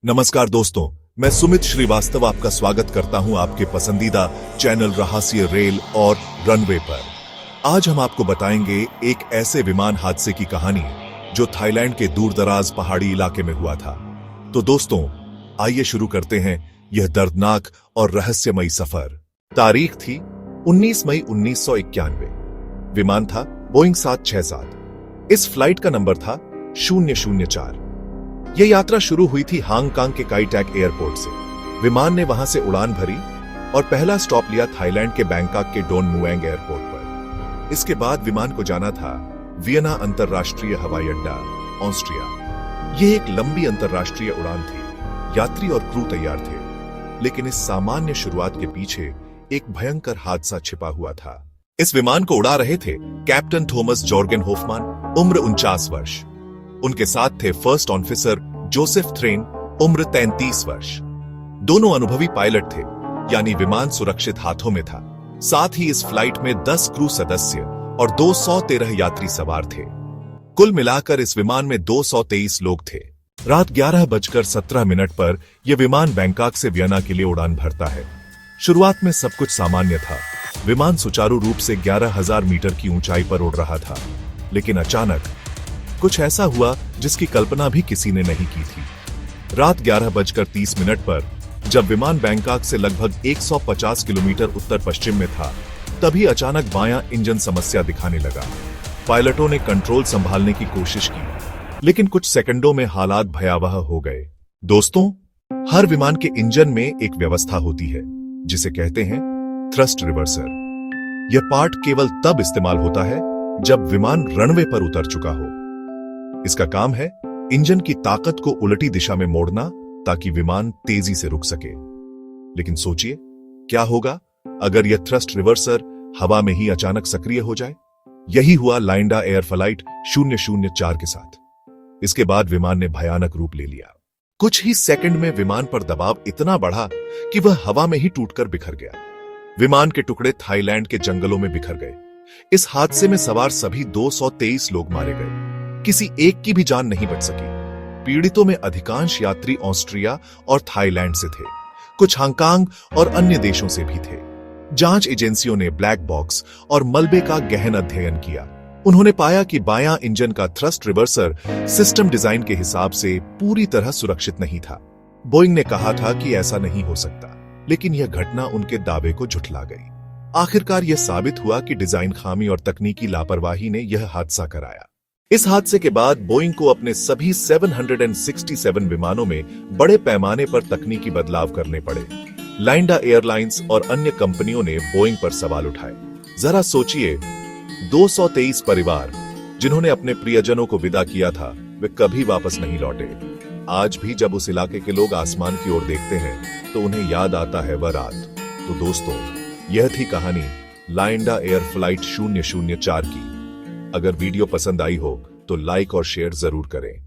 नमस्कार दोस्तों, मैं सुमित श्रीवास्तव आपका स्वागत करता हूं आपके पसंदीदा चैनल रहस्य रेल और रनवे पर। आज हम आपको बताएंगे एक ऐसे विमान हादसे की कहानी जो थाईलैंड के दूरदराज पहाड़ी इलाके में हुआ था। तो दोस्तों, आइए शुरू करते हैं यह दर्दनाक और रहस्यमयी सफर। तारीख थी 19 मई 1991। विमान था बोइंग 767। इस फ्लाइट का नंबर था 004। यह यात्रा शुरू हुई थी हांगकांग के काई टैक एयरपोर्ट से। विमान ने वहां से उड़ान भरी और पहला स्टॉप लिया थाईलैंड के बैंकॉक के डोन मुएंग एयरपोर्ट पर। इसके बाद विमान को जाना था वियना अंतरराष्ट्रीय हवाई अड्डा, ऑस्ट्रिया। यह एक लंबी अंतरराष्ट्रीय उड़ान थी। यात्री और क्रू तैयार थे, लेकिन इस सामान्य शुरुआत के पीछे एक भयंकर हादसा छिपा हुआ था। इस विमान को उड़ा रहे थे कैप्टन थॉमस जॉर्गेन होफमान, उम्र 49 वर्ष। उनके साथ थे फर्स्ट ऑफिसर जोसेफ थ्रेन, उम्र 33 वर्ष। दोनों अनुभवी पायलट थे, यानी विमान सुरक्षित हाथों में था। साथ ही इस फ्लाइट में 10 क्रू सदस्य और 213 यात्री सवार थे। कुल मिलाकर इस विमान में 223 लोग थे। रात 11:17 पर यह विमान बैंकॉक से वियना के लिए उड़ान भरता है। शुरुआत में सब कुछ सामान्य था। विमान सुचारू रूप से 11,000 मीटर की ऊंचाई पर उड़ रहा था, लेकिन अचानक कुछ ऐसा हुआ जिसकी कल्पना भी किसी ने नहीं की थी। रात 11:30 पर जब विमान बैंकॉक से लगभग 150 किलोमीटर उत्तर पश्चिम में था, तभी अचानक बायां इंजन समस्या दिखाने लगा। पायलटों ने कंट्रोल संभालने की कोशिश की, लेकिन कुछ सेकंडों में हालात भयावह हो गए। दोस्तों, हर विमान के इंजन में एक व्यवस्था होती है जिसे कहते हैं थ्रस्ट रिवर्सर। यह पार्ट केवल तब इस्तेमाल होता है जब विमान रनवे पर उतर चुका हो। इसका काम है इंजन की ताकत को उलटी दिशा में मोड़ना, ताकि विमान तेजी से रुक सके। लेकिन सोचिए, क्या होगा अगर यह थ्रस्ट रिवर्सर हवा में ही अचानक सक्रिय हो जाए? यही हुआ लाइंडा एयर फ्लाइट 004 के साथ। इसके बाद विमान ने भयानक रूप ले लिया। कुछ ही सेकंड में विमान पर दबाव इतना बढ़ा कि वह हवा में ही टूटकर बिखर गया। विमान के टुकड़े थाईलैंड के जंगलों में बिखर गए। इस हादसे में सवार सभी 223 लोग मारे गए। किसी एक की भी जान नहीं बच सकी। पीड़ितों में अधिकांश यात्री ऑस्ट्रिया और थाईलैंड से थे। कुछ हांगकांग और अन्य देशों से भी थे। जांच एजेंसियों ने ब्लैक बॉक्स और मलबे का गहन अध्ययन किया। उन्होंने पाया कि बायां इंजन का थ्रस्ट रिवर्सर सिस्टम डिजाइन के हिसाब से पूरी तरह सुरक्षित नहीं था। बोइंग ने कहा था कि ऐसा नहीं हो सकता, लेकिन यह घटना उनके दावे को झुठला गई। आखिरकार यह साबित हुआ कि डिजाइन खामी और तकनीकी लापरवाही ने यह हादसा कराया। इस हादसे के बाद बोइंग को अपने सभी 767 विमानों में बड़े पैमाने पर तकनीकी बदलाव करने पड़े। लाइंडा एयरलाइंस और अन्य कंपनियों ने बोइंग पर सवाल उठाए। जरा सोचिए, 223 परिवार जिन्होंने अपने प्रियजनों को विदा किया था, वे कभी वापस नहीं लौटे। आज भी जब उस इलाके के लोग आसमान की ओर देखते हैं तो उन्हें याद आता है वह रात। तो दोस्तों, यह थी कहानी लाइंडा एयर फ्लाइट 004 की। अगर वीडियो पसंद आई हो तो लाइक और शेयर जरूर करें।